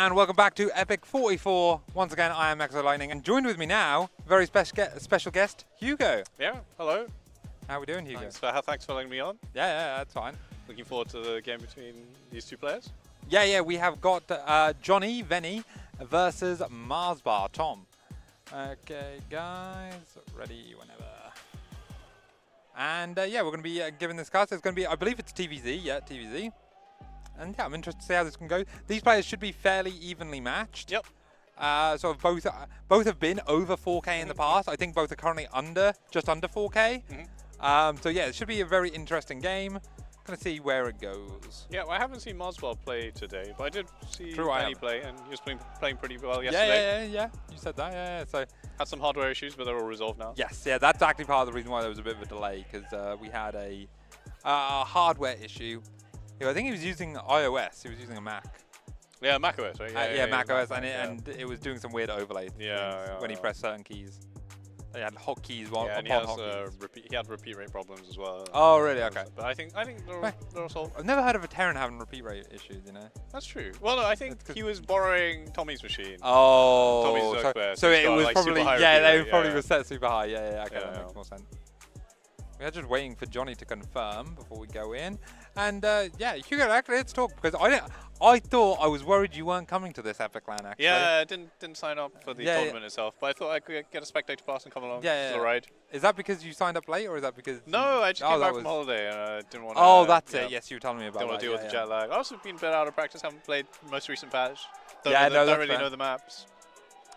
And welcome back to EPIC44. Once again, I am Exo Lightning, and joined with me now, very special guest, Hugo. Yeah, hello. How are we doing, Hugo? Thanks for letting me on. Yeah, that's fine. Looking forward to the game between these two players. Yeah, we have got Johnny, Veni versus MarsBar, Tom. Okay, guys, ready whenever. And yeah, we're going to be giving this cast. It's going to be, I believe it's TVZ, yeah, TVZ. And yeah, I'm interested to see how this can go. These players should be fairly evenly matched. Yep. So both have been over 4K in the past. I think both are currently just under 4K. So yeah, it should be a very interesting game. Gonna see where it goes. Yeah, well, I haven't seen MarsBar play today, but I did see Veni play, and he was playing pretty well yesterday. Yeah. You said that, yeah. So had some hardware issues, but they're all resolved now. Yes, yeah, that's actually part of the reason why there was a bit of a delay, because we had a hardware issue. I think he was using iOS. He was using a Mac. Yeah, macOS, right? Yeah, macOS, and it was doing some weird overlay when he pressed certain keys. They had hotkeys. Yeah, and he had repeat rate problems as well. Oh, really? Okay. But I think they're all solved. I've never heard of a Terran having repeat rate issues, you know? That's true. Well, no, I think he was borrowing Tommy's machine. Oh, Tommy's Zerg so it was like probably, they probably was set super high. Yeah, okay, that makes more sense. We're just waiting for Johnny to confirm before we go in. And yeah, Hugo, actually, let's talk, because I thought I was worried you weren't coming to this Epic LAN, actually. Yeah, I didn't sign up for the tournament itself, but I thought I could get a spectator pass and come along. Yeah. For the ride. Is that because you signed up late, or is that because... No, I just came back from holiday and I didn't want to... Oh, that's it. Yes, you were telling me about that. Don't want to deal with the jet lag. I've also been a bit out of practice, haven't played the most recent patch. Don't really know the maps.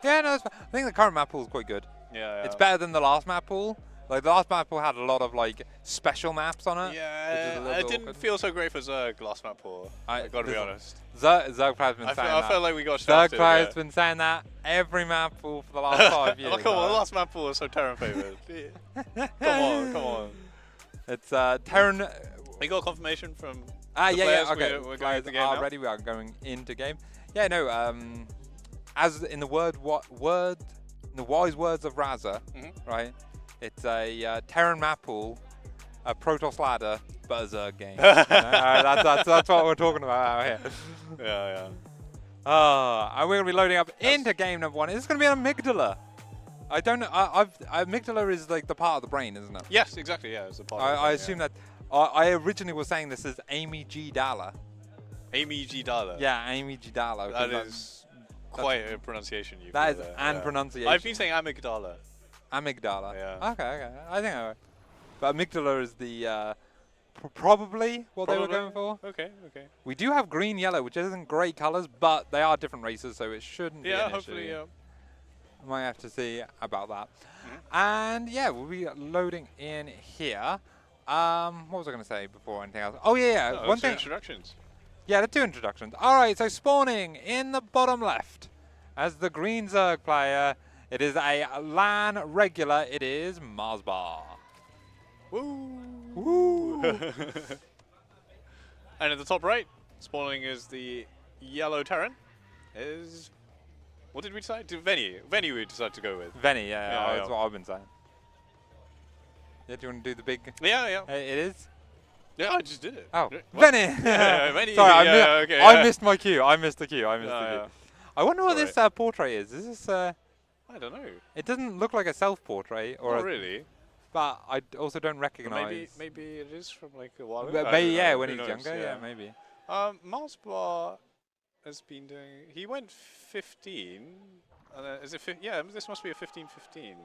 Yeah, no, that's fine. I think the current map pool is quite good. Yeah. It's better than the last map pool. Like, the last map pool had a lot of, like, special maps on it. Yeah, it didn't feel so great for Zerg last map pool. I gotta be honest. Zergplay's been saying that. I felt like we got shafted. Zergplay's been saying that every map pool for the last 5 years. Come on, the last map pool was so Terran favored. Come on. It's Terran. We got confirmation from yeah, okay. We're going into the game now. Ready, we are going into game. Yeah, no, as in the in the wise words of Raza, right? It's a Terran map pool, a Protoss ladder, but a Zerg game. That's what we're talking about out here. Yeah. And we're going to be loading up into game number 1. Is this going to be an amygdala? I don't know. Amygdala is like the part of the brain, isn't it? Yes, exactly. Yeah, it's a part of the brain, I assume that. I originally was saying this is Amy G. Dalla. Amy G. Dalla? Yeah, Amy G. Dalla. That is quite a pronunciation you've got. That is an pronunciation. I've been saying amygdala. Amygdala. Yeah. Okay. I think I would. But amygdala is the probably what they were going for. Okay. We do have green, yellow, which isn't great colors, but they are different races, so it shouldn't be an hopefully, issue. I might have to see about that. And yeah, we'll be loading in here. What was I going to say before anything else? Oh yeah. One thing. Introductions. Yeah, the 2 introductions. All right, so spawning in the bottom left as the green Zerg player. It is a LAN regular. It is MarsBar. Woo! And at the top right, spawning is the yellow Terran. What did we decide? Veni we decided to go with. Veni, yeah. That's what I've been saying. Yeah, do you want to do the big... Yeah. It is? Yeah, I just did it. Oh, what? Veni! Veni. Sorry, okay, I missed my cue. I missed the cue. Yeah. I wonder what this portrait is. Is this... I don't know. It doesn't look like a self-portrait. Not really. But I also don't recognize... Maybe it is from like a while ago. When he's younger, yeah, maybe. MarsBar has been doing... He went 15. Is it? Yeah, this must be a 15-15.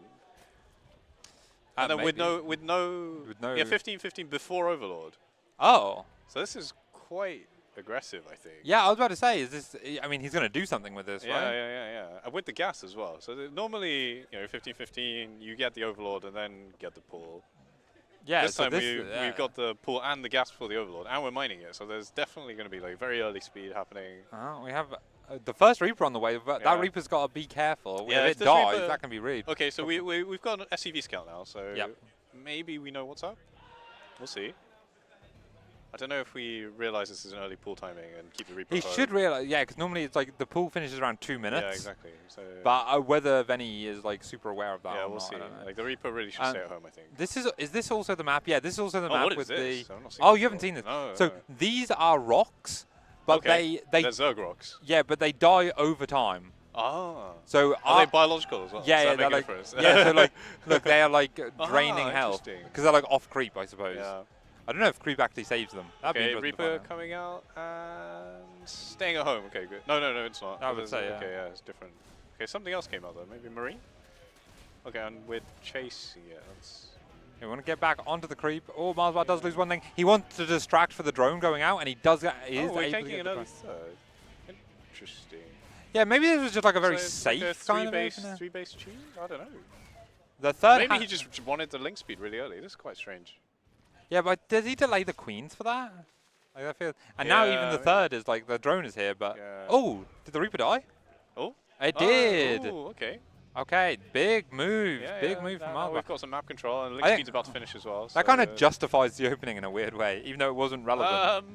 And then with no 15-15 before Overlord. Oh. So this is quite aggressive, I think. Yeah, I was about to say, is this... I mean, he's going to do something with this, right? Yeah. And with the gas as well. So normally, 15-15, you get the Overlord and then get the pool. Yeah, this time we've got the pool and the gas for the Overlord, and we're mining it. So there's definitely going to be like very early speed happening. We have the first Reaper on the way, but that Reaper's got to be careful. If it dies, that can be rude. Okay, so we've got an SCV scout now, so maybe we know what's up. We'll see. I don't know if we realize this is an early pool timing and keep the Reaper. He should realize, because normally it's like the pool finishes around 2 minutes. Yeah, exactly. So but whether Veni is like super aware of that. Yeah, we'll see. Like the Reaper really should stay at home, I think. Is this also the map? Yeah, this is also the map with the. Oh, you haven't seen this. No, so these are rocks, but they're Zerg rocks. Yeah, but they die over time. Ah. So are they biological as well? Yeah, they're like so like look, they are like draining health because they're like off creep, I suppose. Yeah. I don't know if creep actually saves them. Okay, Reaper coming out and staying at home. Okay, good. No, it's not. I would say, yeah. Okay, yeah, it's different. Okay, something else came out though. Maybe Marine. Okay, and we're chasing it. We want to get back onto the creep. Oh, MarsBar does lose one thing. He wants to distract for the drone going out, and he does get. We're taking another third. Interesting. Yeah, maybe this was just like a very safe like kind of three-base tune? I don't know. The third. Maybe he just wanted the link speed really early. This is quite strange. Yeah, but does he delay the queens for that? Like I feel. And now even the third is like the drone is here, but oh, did the Reaper die? Oh, it did. Oh, okay. Okay, big move. Big move from MarsBar. We've got some map control, and link speed's about to finish as well. That kind of justifies the opening in a weird way, even though it wasn't relevant.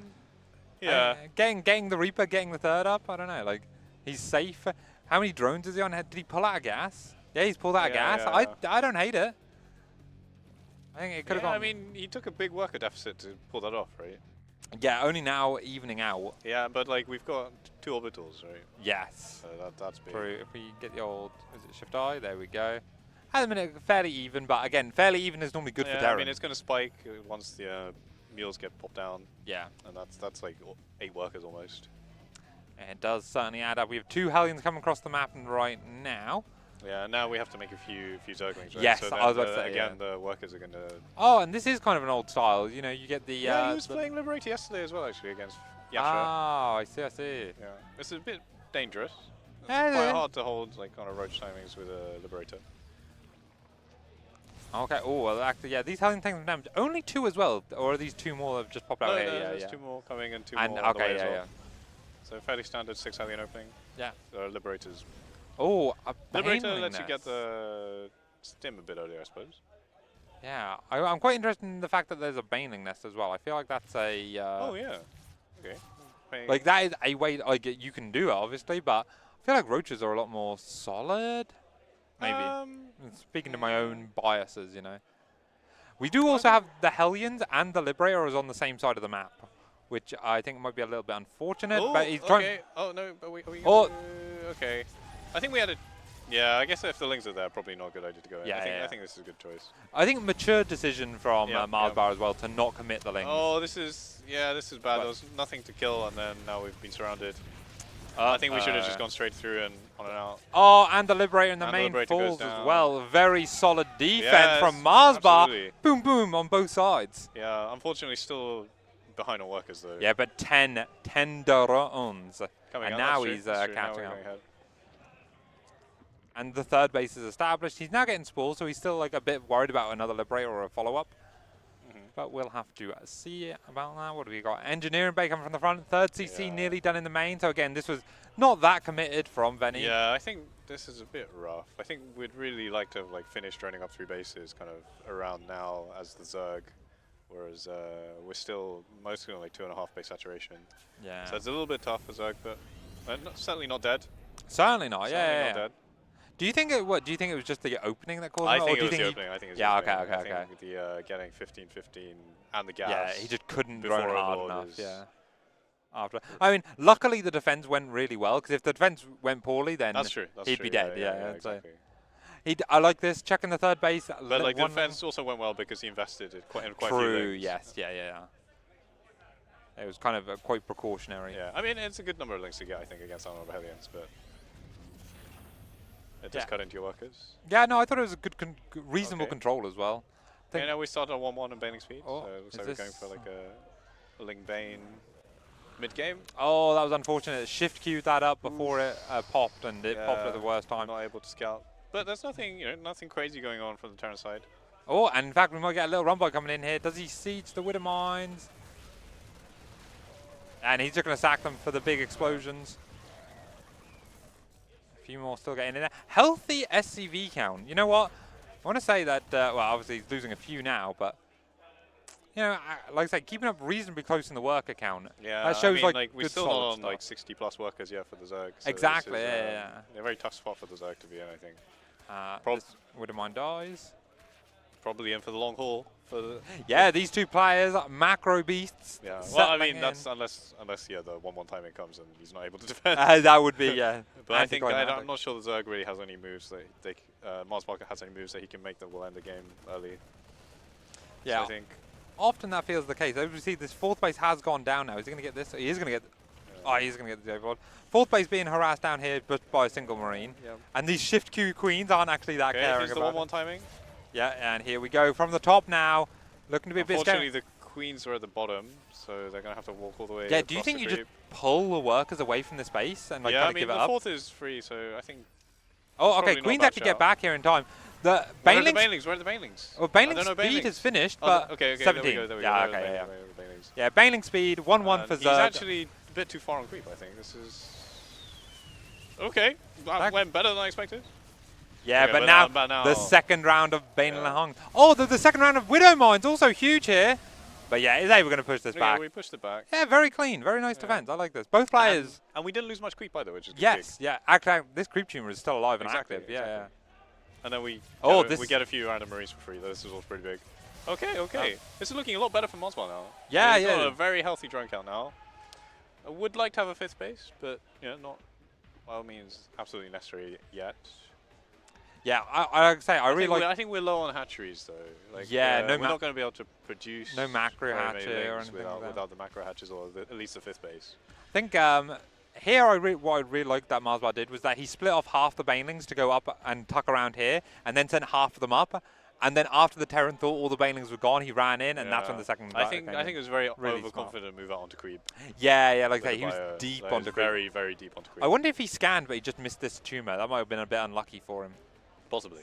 Yeah. Getting the Reaper, getting the third up. I don't know. Like he's safe. How many drones is he on? Did he pull out of gas? Yeah, he's pulled out of gas. Yeah. I don't hate it. I think it could have gone. I mean, he took a big worker deficit to pull that off, right? Yeah, only now evening out. Yeah, but like we've got 2 orbitals, right? Yes. So that's big. If we get the old, is it Shift I? There we go. At the minute, fairly even, but again, fairly even is normally good for Terran. I mean, it's going to spike once the mules get popped down. Yeah. And that's like 8 workers almost. And it does certainly add up. We have 2 Hellions coming across the map right now. Yeah, now we have to make a few Zerglings, right? Yes, so I was about to say, again, the workers are going to... Oh, and this is kind of an old style. You know, you get the... Yeah, he was playing Liberator yesterday as well, actually, against Yasha. Oh, I see. Yeah, it's a bit dangerous. It's quite hard to hold, like, on a roach timings with a Liberator. Okay, oh, well, actually, yeah, these Hellions take some damage. Only 2 as well, or are these 2 more that have just popped out here? No, there's 2 more coming and 2 more on the way as well. So fairly standard 6 Hellion opening. Yeah. Liberators. Oh, a Liberator lets you get the stim a bit earlier, I suppose. Yeah, I'm quite interested in the fact that there's a Baneling nest as well. I feel like that's a... oh, yeah. Okay. Like, that is a way like, you can do it, obviously, but I feel like roaches are a lot more solid. Maybe. Speaking to my own biases, you know. We do also have the Hellions and the Liberators on the same side of the map, which I think might be a little bit unfortunate. Oh, but he's okay. Oh, no, but we okay. I think we had a... Yeah, I guess if the Lings are there, probably not a good idea to go in. I think this is a good choice. I think mature decision from MarsBar as well to not commit the Lings. Oh, this is bad. There was nothing to kill, and then now we've been surrounded. I think we should have just gone straight through and on and out. Oh, and the Liberator in the main falls as well. Very solid defense from MarsBar. Absolutely. Boom, boom on both sides. Yeah, unfortunately still behind on workers though. Yeah, but 10 drones. And now he's catching up. And the third base is established. He's now getting spools, so he's still like a bit worried about another Liberator or a follow-up. But we'll have to see about that. What have we got? Engineering bay coming from the front. Third CC nearly done in the main. So again, this was not that committed from Veni. Yeah, I think this is a bit rough. I think we'd really like to have like finished droning up 3 bases kind of around now as the Zerg. Whereas we're still mostly on like 2.5 base saturation. Yeah. So it's a little bit tough for Zerg, but certainly not dead. Certainly not. Certainly not dead. Do you think it? What do you think it was just the opening that caused it? I think it was the opening. I think it was the opening. Okay. I think the getting 15-15 and the gas. Yeah, he just couldn't drone hard enough. Yeah. After, I mean, luckily the defense went really well because if the defense went poorly, then he'd be dead. Yeah, exactly. I like this checking the third base. But like the defense also went well because he invested in quite a few links. Yes. Yeah. It was kind of quite precautionary. Yeah, I mean it's a good number of links to get, I think, against Armor Hellions, but. It does cut into your workers. Yeah, no, I thought it was a good, reasonable control as well. Okay, now we start on 1-1 and Baning speed, oh, so it looks like we're going for like a Ling Bane mid-game. Oh, that was unfortunate. Shift queued that up before it popped, and it popped at the worst time. Not able to scout. But there's nothing, nothing crazy going on from the Terran side. Oh, and in fact, we might get a little run boy coming in here. Does he siege the Widow Mines? And he's just going to sack them for the big explosions. A few more still getting in there. Healthy SCV count. You know what? I want to say that, well, obviously he's losing a few now, but, you know, like I said, keeping up reasonably close in the worker count. Yeah, that shows like we're still not on like 60+ workers yet for the Zerg. So exactly, is, a very tough spot for the Zerg to be in, I think. Widow Mine dies. probably in for the long haul. Yeah, these two players, macro beasts. Yeah, well, I mean, that's unless the 1-1 timing comes and he's not able to defend. That would be, yeah. But I think I'm not sure the Zerg really has any moves that MarsBar has any moves that he can make that will end the game early. Yeah, so I think often that feels the case. As we see, this 4th base has gone down now. Is he going to get this? He is going to get. Oh, he's going to get the overlord. 4th base being harassed down here, but by a single marine. Yeah. And these shift Q queens aren't actually that caring about the 1-1 timing. Yeah, and here we go from the top now. Looking to be a bit scary. Unfortunately, the queens are at the bottom, so they're going to have to walk all the way. Yeah, do you think you just pull the workers away from the space and like kind of give it up? Yeah, I mean, the 4th is free, so I think. Oh, okay. Queens actually get back here in time. The Where are the Banelings? Where are the Banelings? Well, Baneling speed is finished, but okay, 17. There we go. Yeah, okay, yeah. Yeah, Baneling speed, 1-1 for Zerg. He's actually a bit too far on creep, I think. This is... Okay, that went better than I expected. Yeah, okay, but now the second round of Baneling Hung. Oh, the second round of Widow Mine's also huge here. But yeah, is able to push this back. Yeah, we pushed it back. Yeah, very clean. Very nice defense. I like this. Both players. And we didn't lose much creep either, which is good. Yes, yeah. Actually, this creep tumor is still alive and active. Exactly. Yeah. And then we we get a few random marines for free. This is all pretty big. Okay. This is looking a lot better for MarsBar now. Yeah, He's got a very healthy drone count now. I would like to have a 5th base, but not by all means absolutely necessary yet. Yeah, I say I really like. I think we're low on hatcheries though. Like, yeah, we're not going to be able to produce no macro hatchery or anything without the macro hatches or at least the 5th base. I think here what I really liked that MarsBar did was that he split off half the Banelings to go up and tuck around here, and then sent half of them up. And then after the Terran thought all the Banelings were gone, he ran in, and that's when the second. I think it was very overconfident move out onto creep. Yeah, like that. He was deep onto creep. Very, very deep onto creep. I wonder if he scanned, but he just missed this tumor. That might have been a bit unlucky for him. Possibly.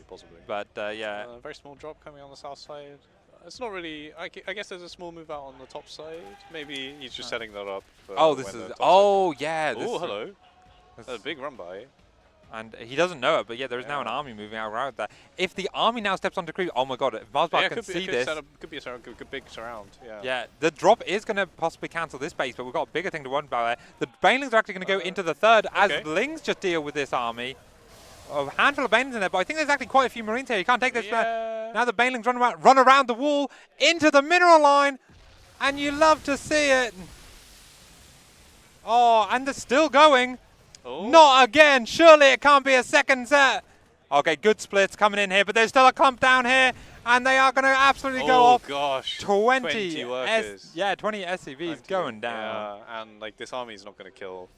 But yeah. Very small drop coming on the south side. It's not really. I guess there's a small move out on the top side. Maybe he's just setting that up. Oh, this is. Oh, yeah. Oh, hello. That's a big run by. And he doesn't know it, but yeah, there is now an army moving around there. If the army now steps onto creep, oh my god, if MarsBar can see this. Could be a big surround, Yeah, the drop is going to possibly cancel this base, but we've got a bigger thing to worry about there. The Banelings are actually going to go into the 3rd as Lings just deal with this army. A handful of Banelings in there, but I think there's actually quite a few Marines here. You can't take this. Now the Banelings run around the wall into the mineral line, and you love to see it. Oh, and they're still going. Oh. Not again. Surely it can't be a second set. Okay, good splits coming in here, but there's still a clump down here, and they are going to absolutely go off. Oh gosh, 20 workers. 20 SCVs going down. Yeah, and like this army is not going to kill.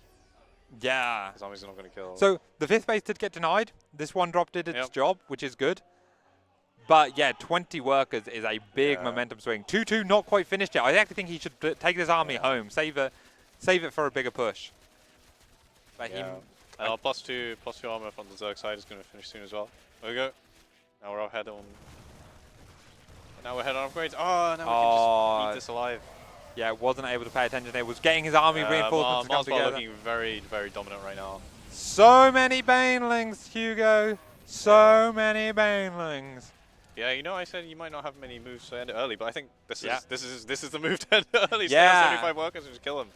Yeah. This army's not going to kill. So the 5th base did get denied. This one drop did its job, which is good. But yeah, 20 workers is a big momentum swing. 2-2 not quite finished yet. I actually think he should take this army home, save it for a bigger push. But +2 armor from the Zerg side is going to finish soon as well. There we go. Now we're ahead on. Now we're ahead on upgrades. Oh, now we can just beat this alive. Yeah, wasn't able to pay attention there. Was getting his army reinforcements to come together. looking very, very dominant right now. So many Banelings, Hugo. So many Banelings. Yeah, I said you might not have many moves to end it early, but I think this is the move to end it early. Yeah. 75 workers and just kill him.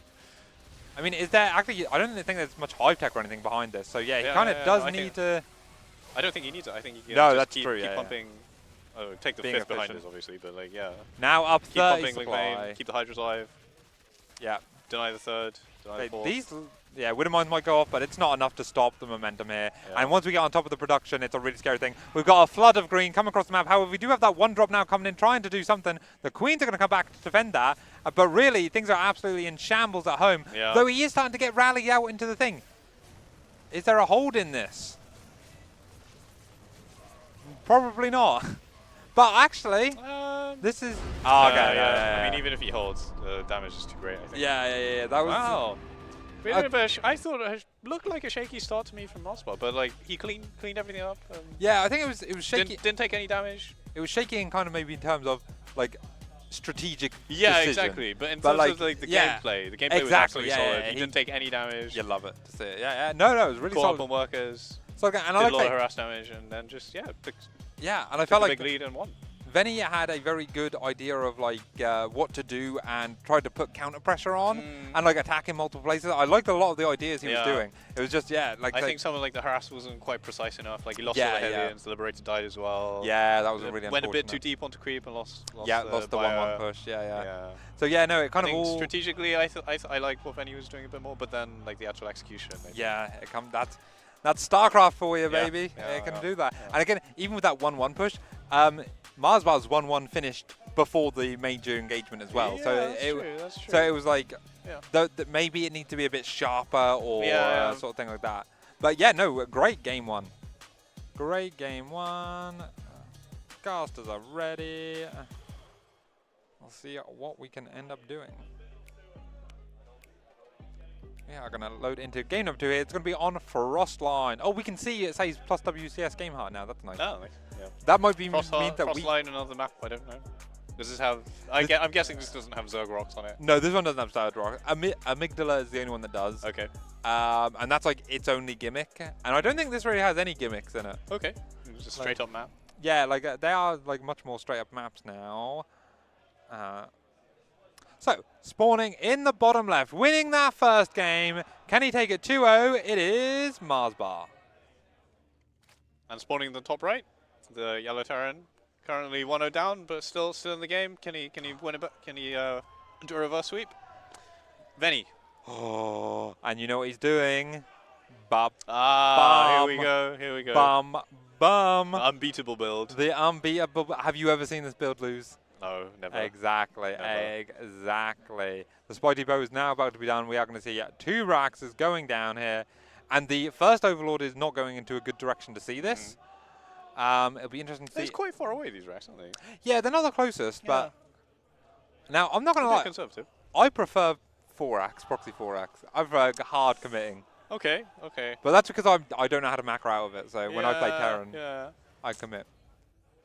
I mean, is there actually? I don't think there's much hive tech or anything behind this. So yeah, he kind of does need to. I don't think he needs it. I think he can just keep pumping. Oh, take the 5th behind us, obviously, but like, Now up 30 keep pumping supply. Keep the Hydras alive. Yeah. Deny the 3rd. Deny the 4th. These, Widow Mines might go off, but it's not enough to stop the momentum here. Yeah. And once we get on top of the production, it's a really scary thing. We've got a flood of green come across the map. However, we do have that one drop now coming in, trying to do something. The Queens are going to come back to defend that. But really, things are absolutely in shambles at home. Yeah. Though he is starting to get rallied out into the thing. Is there a hold in this? Probably not. But actually, this is... Oh, okay, yeah. I mean, even if he holds, the damage is too great, I think. Yeah. That was... Wow. I thought it looked like a shaky start to me from MarsBar, but like he cleaned everything up. Yeah, I think it was shaky. Didn't take any damage. It was shaky in kind of maybe in terms of like strategic decision. Exactly. But in terms of like the gameplay was absolutely solid. He didn't take any damage. You love it to see it. Yeah. No, it was really solid. Caught up on workers. So, and I did a lot of harass damage, and then just and I felt like big lead and won. Veni had a very good idea of like what to do and tried to put counter pressure on and like attack in multiple places. I liked a lot of the ideas he was doing. It was just like I think some of like the harass wasn't quite precise enough. Like he lost all the heavy and the Liberator died as well. Yeah, that was really unfortunate. Went a bit too deep onto creep and lost the 1-1 push. Yeah. So no, it kind of all strategically I like what Veni was doing a bit more, but then like the actual execution. That's Starcraft for you, baby. It can do that. And again, even with that 1-1 push, MarsBar's 1-1 finished before the major engagement as well. Yeah, that's true. So it was like maybe it needs to be a bit sharper or sort of thing like that. But yeah, no, great game one. Great game one. Casters are ready. We'll see what we can end up doing. Yeah, I'm going to load into game number 2 here. It's going to be on Frostline. Oh, we can see it says plus WCS game heart now. That's nice. Oh, nice. Yeah. That might be mean that Frostline, another map. I don't know. Does this have? I'm guessing this doesn't have Zerg rocks on it. No, this one doesn't have Zerg rocks. Amygdala is the only one that does. Okay. And that's like its only gimmick. And I don't think this really has any gimmicks in it. Okay. It's a straight up map. Yeah, like they are like much more straight up maps now. So, spawning in the bottom left, winning that first game. Can he take it 2-0? It is MarsBar. And spawning in the top right, the yellow Terran, currently 1-0 down, but still in the game. Can he win it? Can he do a reverse sweep? Veni. Oh, and you know what he's doing? Bum. Here we go. Bum. The unbeatable build. The unbeatable. Have you ever seen this build lose? No, never. Exactly. The Spotty Bow is now about to be done. We are going to see 2 Raxes going down here. And the first Overlord is not going into a good direction to see this. It'll be interesting to see. It's quite far away, these Rax, aren't they? Yeah, they're not the closest, but... Now, I'm not going to lie. Conservative. I prefer 4-Ax, Proxy 4-Ax. I prefer hard committing. Okay. But that's because I don't know how to macro out of it. So when I play Terran, I commit.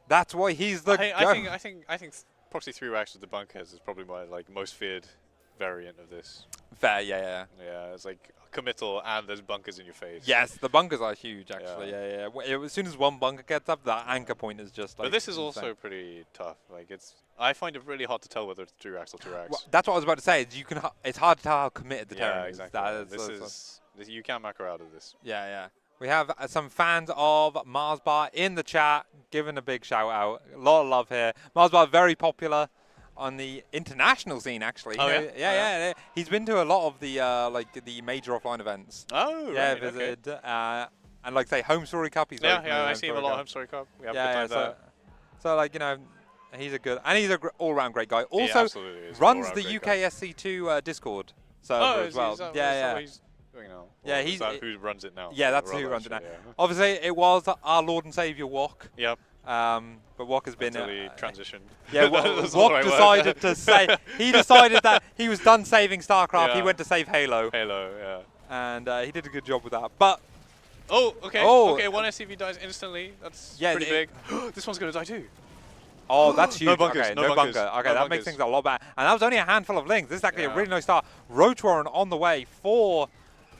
That's why he's the I think Proxy 3 Rax with the bunkers is probably my most feared variant of this. Fair, yeah. Yeah, it's like committal and there's bunkers in your face. Yes, the bunkers are huge actually. Yeah. As soon as one bunker gets up, the anchor point is just like. But this is also pretty tough. Like I find it really hard to tell whether it's 3 Rax or 2 Rax. Well, that's what I was about to say. It's hard to tell how committed the Terran is. Exactly. You can't macro out of this. Yeah. We have some fans of MarsBar in the chat, giving a big shout out. A lot of love here. MarsBar very popular on the international scene, actually. Oh, yeah. He's been to a lot of the the major offline events. Oh, yeah, right, visited. And like say Home Story Cup. He's I see him a lot at Home Story Cup. We have a good time there. So he's a good and he's an all-round great guy. Also runs the UKSC2 Discord server as well. He's who runs it now. Yeah, that's who runs it now. Obviously, it was our Lord and Savior Wok. Yep. But Wok has been until he transitioned. Yeah, Wok decided to say he decided that he was done saving Starcraft. He went to save Halo. And he did a good job with that. But okay, one SCV dies instantly. That's pretty big. This one's gonna die too. Oh, that's huge. No bunkers. Okay, no bunker. Okay, that makes things a lot better. And that was only a handful of lings. This is actually a really nice start. Roach Warren on the way for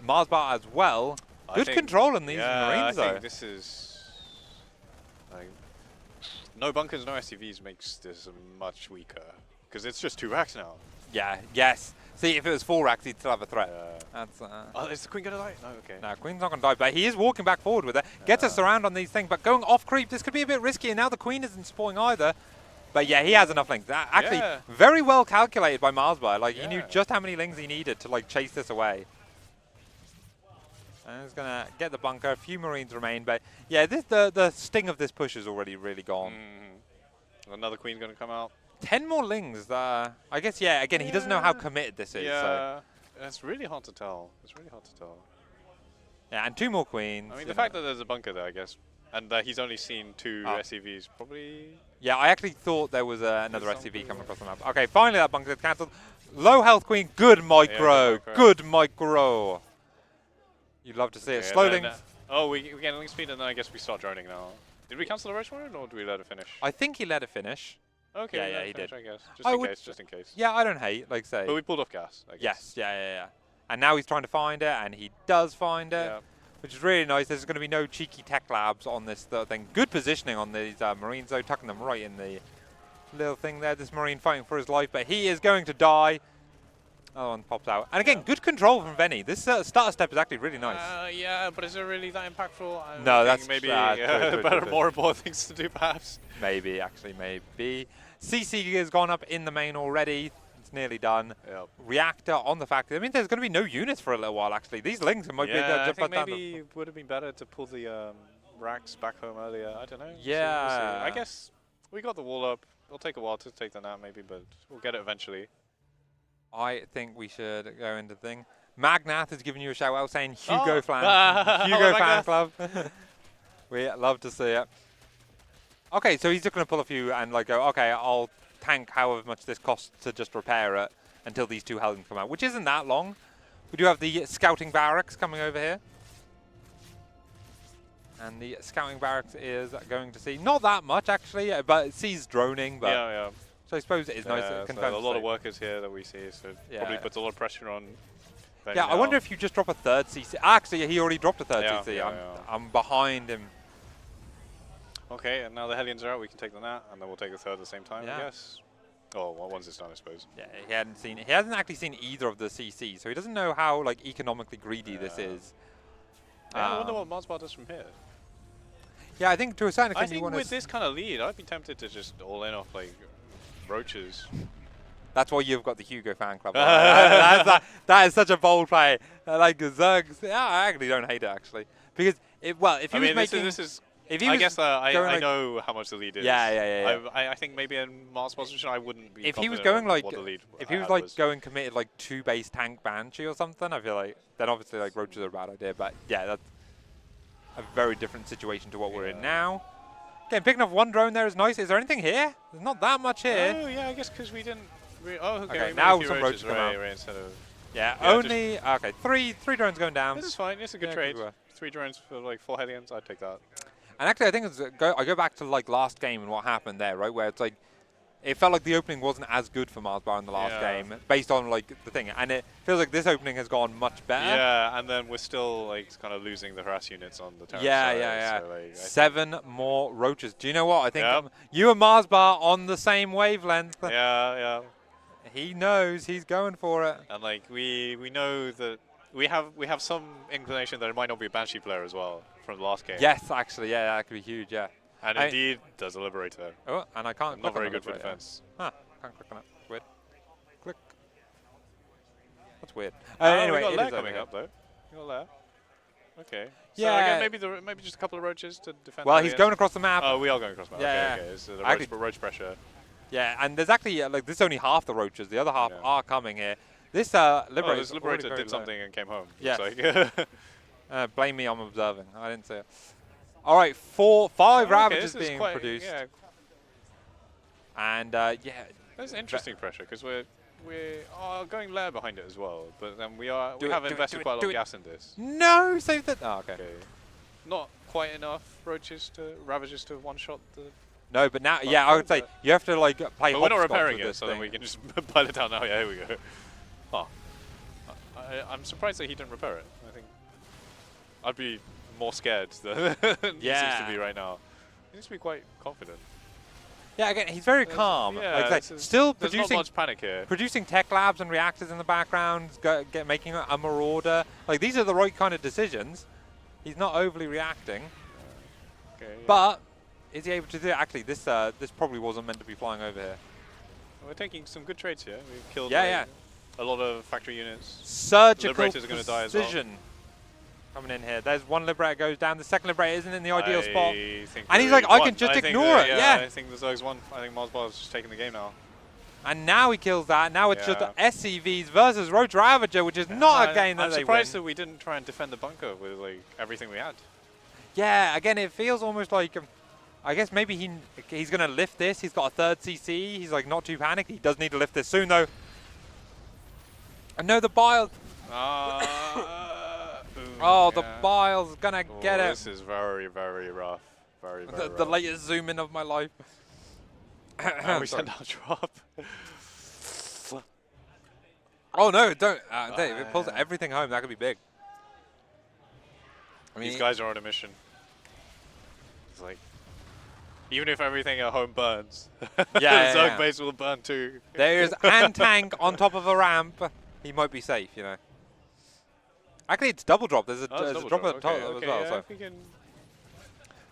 MarsBar as well. Good control in these Marines, though. I think this is... no bunkers, no SCVs makes this much weaker. Because it's just 2 racks now. Yeah, yes. See, if it was 4 racks, he'd still have a threat. That's, is the Queen going to die? No, okay. No, Queen's not going to die, but he is walking back forward with it. Gets a surround on these things, but going off creep, this could be a bit risky, and now the Queen isn't spawning either. But yeah, he has enough lings. Actually, very well calculated by MarsBar. Like, he knew just how many lings he needed to, chase this away. And he's going to get the bunker. A few Marines remain, but yeah, the sting of this push is already really gone. Another Queen's going to come out. 10 more lings. I guess, again, he doesn't know how committed this is. Yeah, it's really hard to tell. Yeah, and 2 more Queens. I mean, the fact that there's a bunker there, I guess, and that he's only seen 2 SCVs, probably... Yeah, I actually thought there was another SCV coming across the map. Okay, finally that bunker gets cancelled. Low health Queen, good micro. Good micro. You'd love to see it. Slow lings. We get link speed, and then I guess we start droning now. Did we cancel the Roach Warren, or do we let it finish? I think he let it finish. Okay, yeah, he did. I guess. Just in case. Yeah, I don't hate, say. But we pulled off gas, I guess. Yes, yeah. And now he's trying to find it, and he does find it, which is really nice. There's going to be no cheeky tech labs on this thing. Good positioning on these Marines, though, tucking them right in the little thing there. This Marine fighting for his life, but he is going to die. Another one pops out. And again, good control from Veni. This starter step is actually really nice. Yeah, but is it really that impactful? No, that's maybe true. more important things to do, perhaps. Maybe, actually, maybe. CC has gone up in the main already. It's nearly done. Yep. Reactor on the factory. I mean, there's going to be no units for a little while, actually. These links might be I think maybe it would have been better to pull the racks back home earlier. I don't know. Yeah. So we'll see. I guess we got the wall up. It'll take a while to take them out, maybe, but we'll get it eventually. I think we should go into the thing. Magnath is giving you a shout out saying Hugo fan. Hugo fan club. We love to see it. Okay, so he's just going to pull a few and like go, okay, I'll tank however much this costs to just repair it until these two helms come out, which isn't that long. We do have the scouting barracks coming over here. And the scouting barracks is going to see, not that much actually, but it sees droning. But yeah. So I suppose it is nice. So a lot of workers here that we see, so it probably puts a lot of pressure on. Yeah, I wonder if you just drop a third CC. Actually, he already dropped a third CC. Yeah, I'm behind him. Okay, and now the Hellions are out. We can take the Nat, and then we'll take the third at the same time, I guess. Oh, well, once it's done, I suppose. Yeah, he hasn't actually seen either of the CCs, so he doesn't know how like economically greedy this is. I wonder what MarsBar does from here. Yeah, I think to a certain extent I think with this kind of lead, I'd be tempted to just all in off like roaches. That's why you've got the Hugo fan club. That is such a bold play. Like Zergs, yeah, I actually don't hate it actually, because if he was making this is. If he I was guess I know how much the lead is. Yeah. I think maybe in MarsBar's position I wouldn't be. If he was going like, if he was going committed like 2 base tank Banshee or something, I feel like then obviously like roaches are a bad idea. But yeah, that's a very different situation to what we're in now. Again, picking up 1 drone there is nice. Is there anything here? There's not that much here. Oh yeah, I guess because we didn't. Okay, now some roaches come out. Instead of only okay. Three drones going down. This is fine. It's a good trade. 3 drones for like 4 Hellions. I'd take that. And actually, I think I go back to like last game and what happened there, right? Where it's like, it felt like the opening wasn't as good for MarsBar in the last game, based on like the thing, and it feels like this opening has gone much better. Yeah, and then we're still like kind of losing the harass units on the turret. Yeah. So, like, 7 more roaches. Do you know what? I think you and MarsBar on the same wavelength. Yeah. He knows he's going for it. And like we know that we have some inclination that it might not be a Banshee player as well from the last game. Yes, actually, yeah, that could be huge, yeah. And indeed, does a Liberator. Oh, and I can't. Not very good for defense. Huh? Can't click on it. It's weird. Click. That's weird. Anyway, we got Lair coming up though. We got Lair. Okay. So again, maybe just a couple of roaches to defend. Well, he's going across the map. Oh, we are going across the map. Yeah. Okay. So the roach pressure. Yeah, and there's actually like this is only half the roaches. The other half are coming here. This Liberator did something and came home. Yeah. Like. Blame me, I'm observing. I didn't see it. All right, 5 Ravages being produced. Yeah. And that's interesting pressure because we're going Lair behind it as well, but then we have invested quite a lot of gas in this. No, save that. Oh, okay. Not quite enough Ravages to one-shot the. No, but now, I would say you have to like play. But we're not repairing it, so then we can just pile it down now. Yeah, here we go. Oh, I'm surprised that he didn't repair it. I think I'd be more scared than he seems to be right now. He seems to be quite confident. Yeah, again, he's very calm. Yeah, like still there's producing. Not much panic here. Producing tech labs and reactors in the background, making a marauder. Like these are the right kind of decisions. He's not overly reacting. But is he able to do it? Actually, this probably wasn't meant to be flying over here. We're taking some good trades here. We've killed a lot of factory units. Surgical Liberators are going to die as well. Coming in here. There's 1 Liberator goes down. The second Liberator isn't in the ideal spot. And he's like, I can just ignore it. Yeah. I think the Zerg's won. I think MarsBar is just taking the game now. And now he kills that. Now it's just SCVs versus Roach Ravager, which is not a game that they win. I'm surprised that we didn't try and defend the bunker with like everything we had. Yeah, again, it feels almost like, I guess maybe he's going to lift this. He's got a 3rd CC. He's like not too panicked. He does need to lift this soon though. And no, the Bile. The Bile's going to get it. This is very, very rough. Very rough. The latest zoom in of my life. We send our drop. Oh no, don't. Dave, it pulls everything home. That could be big. I mean, these guys are on a mission. It's like Even if everything at home burns, yeah, Zerg base will burn too. There's and tank on top of a ramp. He might be safe, you know. Actually, it's double drop. There's a drop at the top as well. Yeah,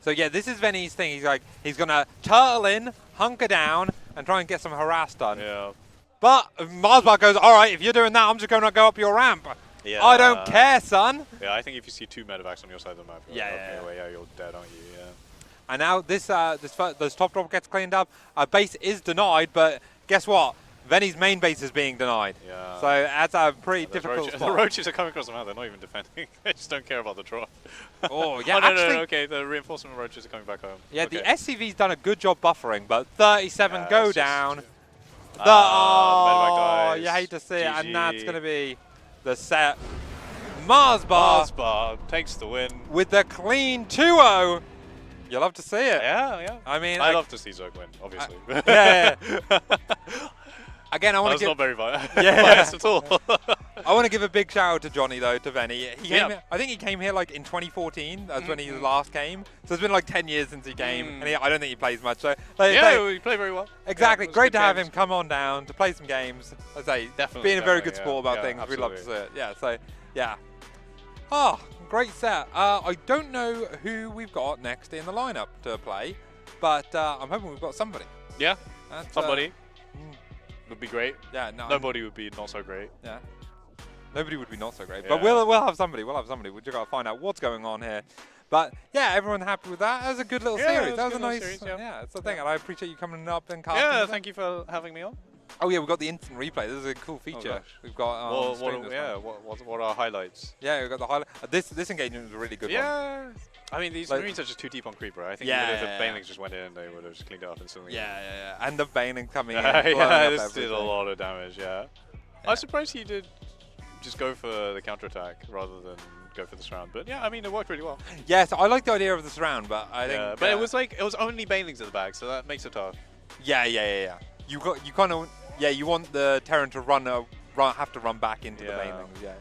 So yeah, this is Veni's thing. He's like, he's gonna turtle in, hunker down, and try and get some harass done. Yeah. But MarsBar goes, all right, if you're doing that, I'm just gonna go up your ramp. Yeah. I don't care, son. Yeah, I think if you see 2 medevacs on your side of the map, you're you're dead, aren't you? Yeah. And now this top drop gets cleaned up. Base is denied, but guess what? Veni's main base is being denied. Yeah. So that's a pretty difficult spot. The roaches are coming across the map. They're not even defending. They just don't care about the drop. Oh, yeah. No, okay. The reinforcement roaches are coming back home. Yeah, okay. the SCV's done a good job buffering, but 37 go down. You hate to see it, and that's going to be the set. MarsBar takes the win. With the clean 2-0. You love to see it. Yeah. I mean, I love to see Zerg win, obviously. Yeah. Again, I want to give. That's not very biased at all. I want to give a big shout out to Johnny though, to Veni. He came here, I think he came here like in 2014. That's when he last came. So it's been like 10 years since he came, and I don't think he plays much. So he played very well. Exactly, Yeah, great to have him come on down to play some games. I say, definitely being a very good sport about things. Absolutely. We love to see it. Yeah. So yeah. Oh, great set. I don't know who we've got next in the lineup to play, but I'm hoping we've got somebody. Yeah, somebody. Would be great. Yeah, no. Nobody would be not so great. Yeah. Nobody would be not so great. But we'll have somebody. We'll have somebody. We've just got to find out what's going on here. But yeah, everyone happy with that. That was a good little series. That was a nice series, it's the thing. And I appreciate you coming up and casting. Yeah, thank you for having me on. Oh yeah, we've got the instant replay. This is a cool feature. We've got what are our highlights? Yeah, we've got the highlight. This engagement was a really good one. Yeah. I mean, these Marines are just too deep on creeper. I think even if the Banelings just went in, they would have just cleaned it up instantly. Yeah. And the Baneling coming in. This did a lot of damage, I was surprised he did just go for the counterattack rather than go for the surround. But yeah, I mean, it worked really well. Yeah, so I like the idea of the surround, but I think... but it was like, it was only Banelings at the back, so that makes it tough. Yeah. You kind of... Yeah, you want the Terran to have to run back into the Banelings,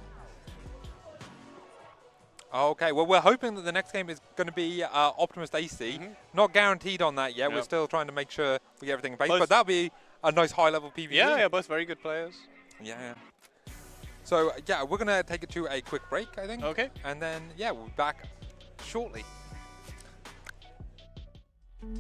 Okay, well, we're hoping that the next game is going to be Optimist AC. Not guaranteed on that yet. We're still trying to make sure we get everything in place, but that'll be a nice high-level PvP. Yeah, both very good players. Yeah. So, yeah, we're going to take it to a quick break, I think. Okay. And then, yeah, we'll be back shortly.